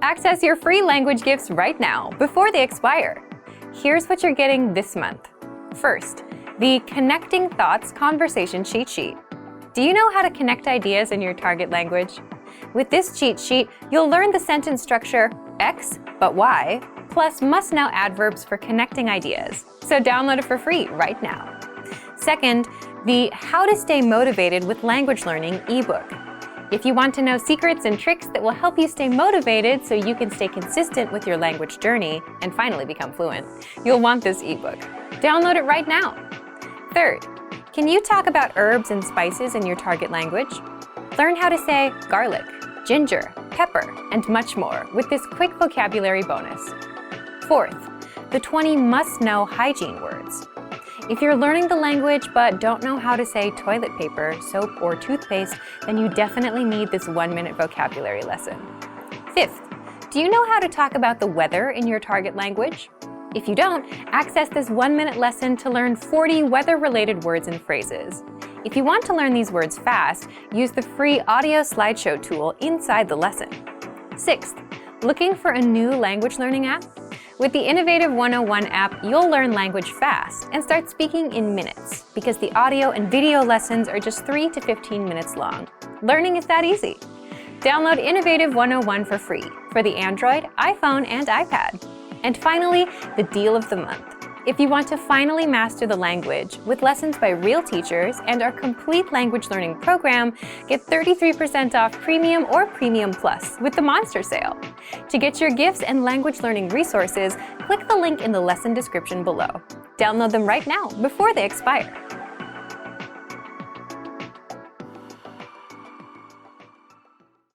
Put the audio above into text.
Access your free language gifts right now, before they expire. Here's what you're getting this month. First, the Connecting Thoughts Conversation Cheat Sheet. Do you know how to connect ideas in your target language? With this cheat sheet, you'll learn the sentence structure X, but Y, plus must-know adverbs for connecting ideas. So download it for free right now. Second, the How to Stay Motivated with Language Learning ebook. If you want to know secrets and tricks that will help you stay motivated so you can stay consistent with your language journey and finally become fluent, you'll want this ebook. Download it right now. Third, can you talk about herbs and spices in your target language? Learn how to say garlic, ginger, pepper, and much more with this quick vocabulary bonus. Fourth, the 20 must-know hygiene words. If you're learning the language but don't know how to say toilet paper, soap, or toothpaste, then you definitely need this 1-minute vocabulary lesson. Fifth, do you know how to talk about the weather in your target language? If you don't, access this 1-minute lesson to learn 40 weather-related words and phrases. If you want to learn these words fast, use the free audio slideshow tool inside the lesson. Sixth, looking for a new language learning app? With the Innovative 101 app, you'll learn language fast and start speaking in minutes because the audio and video lessons are just 3 to 15 minutes long. Learning is that easy. Download Innovative 101 for free for the Android, iPhone, and iPad. And finally, the deal of the month. If you want to finally master the language with lessons by real teachers and our complete language learning program, get 33% off Premium or Premium Plus with the Monster Sale. To get your gifts and language learning resources, click the link in the lesson description below. Download them right now before they expire.